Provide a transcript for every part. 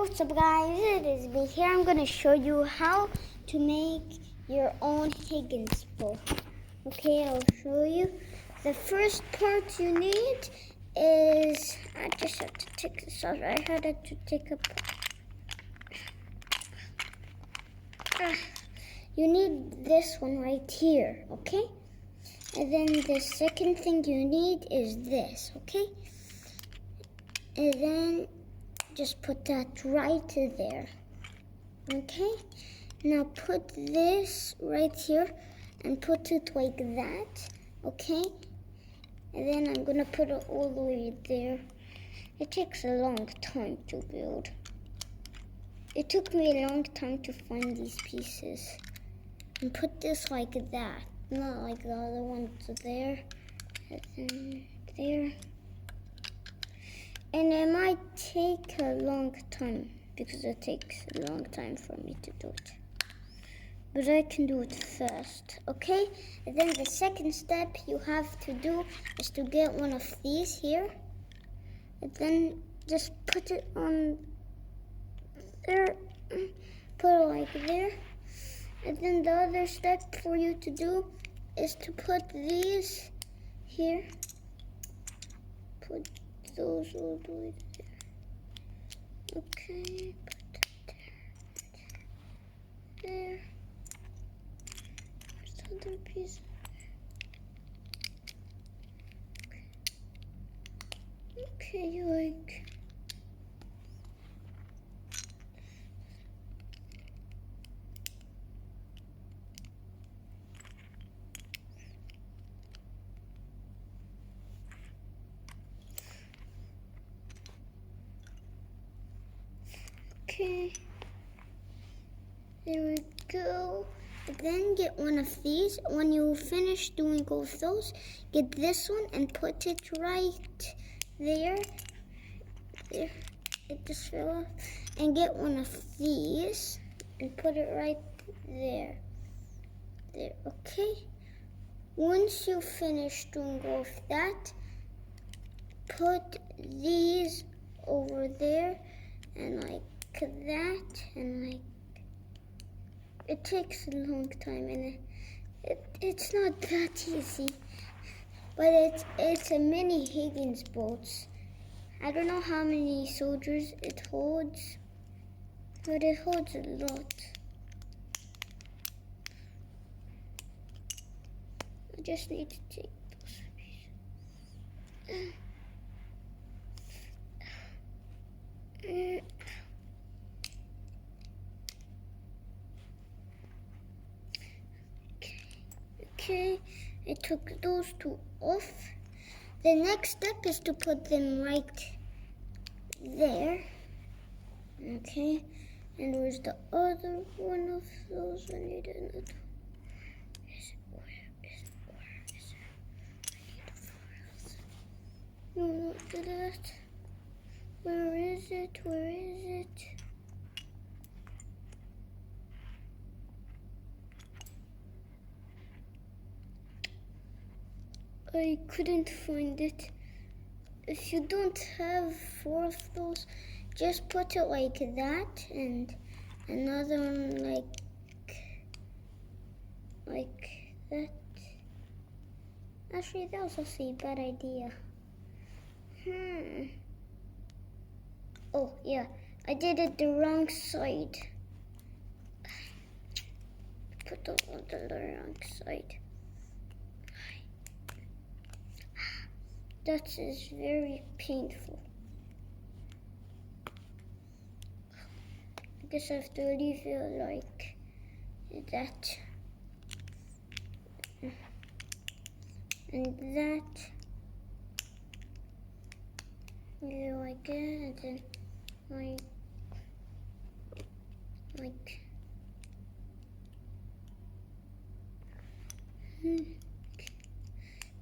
What's up guys, it is me here. I'm going to show you how to make your own Higgins bowl. Okay, I'll show you. The first part you need is, I just have to take this out. I had to take up. You need this one right here, okay? And then the second thing you need is this, okay? And then just put that right there, okay? Now put this right here and put it like that, okay? And then I'm gonna put it all the way there. It takes a long time to build. It took me a long time to find these pieces. And put this like that, not like the other ones there, and then there. And it might take a long time because it takes a long time for me to do it. But I can do it fast, okay? And then the second step you have to do is to get one of these here. And then just put it on there. Put it like there. And then the other step for you to do is to put these here. Put those all the way there. Okay, put it there. There's the other piece. Okay, like. Okay, there we go. Then get one of these. When you finish doing all of those, get this one and put it right there. There, it just fell off. And get one of these and put it right there. There, okay. Once you finish doing all of that, put these over there and like that, and like it takes a long time, and it's not that easy, but it's a mini Higgins boat. I don't know how many soldiers it holds, but it holds a lot. I just need to take those pieces. Okay, I took those two off. The next step is to put them right there. Okay, and where's the other one of those? I need another. Where is it? I need a file. No, not that. Where is it? I couldn't find it. If you don't have 4 of those, just put it like that, and another one like that. Actually, that was also a bad idea. Oh yeah, I did it the wrong side. Put them on the wrong side. That is very painful. I guess I have to leave it like that. And that. Yeah, like it, and then like.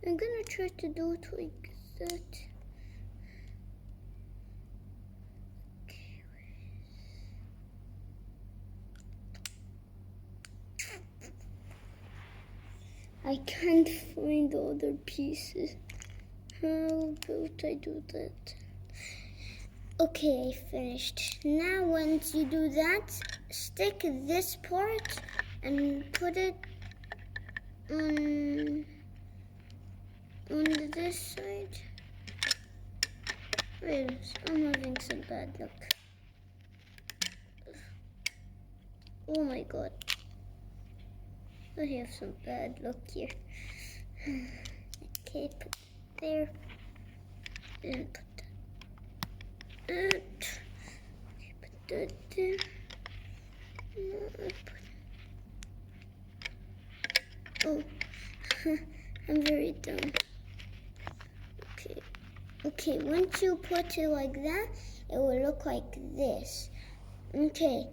I'm gonna try to do it like that. Okay, I can't find the other pieces. How about I do that? Okay, I finished. Now once you do that, stick this part and put it on this side. Wait, I'm having some bad luck. Oh my god. I have some bad luck here. Okay, put it there. And put that. Okay, put that there. Oh, I'm very dumb. Okay, once you put it like that, it will look like this. Okay.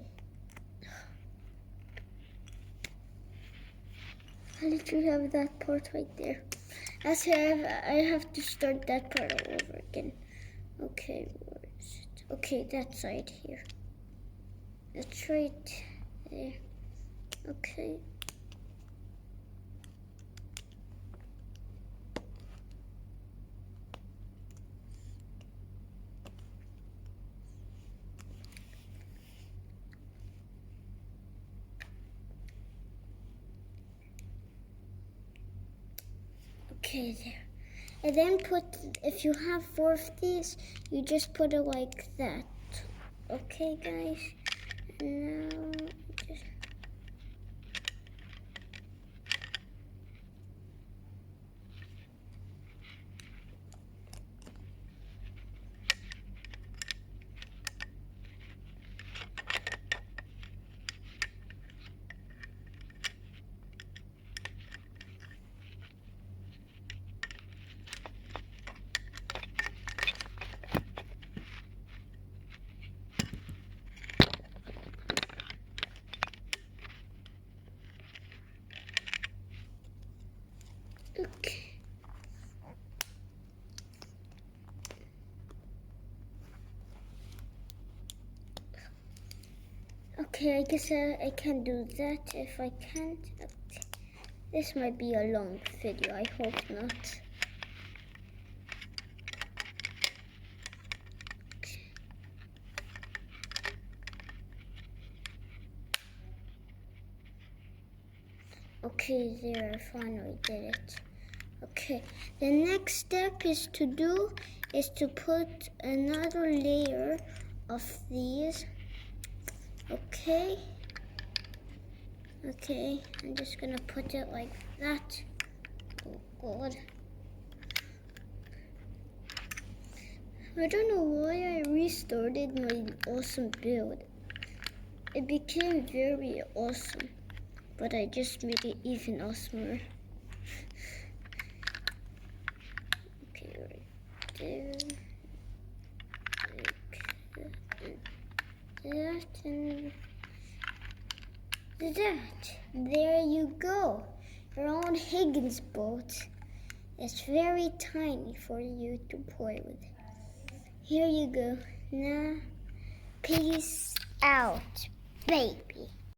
How did you have that part right there? That's why I have to start that part all over again. Okay, where is it? Okay, that side here. That's right there. Okay. Okay, there. And then if you have 4 of these, you just put it like that. Okay, guys. Now, just... Okay. Okay, I guess I can do that if I can't. Okay. This might be a long video, I hope not. Okay, there, I finally did it. Okay, the next step is to put another layer of these. Okay, I'm just gonna put it like that. Oh god. I don't know why I restarted my awesome build. It became very awesome, but I just made it even awesomer. Okay, right there. Like that and that. There you go. Your own Higgins boat. It's very tiny for you to play with. Here you go. Now, peace out, baby.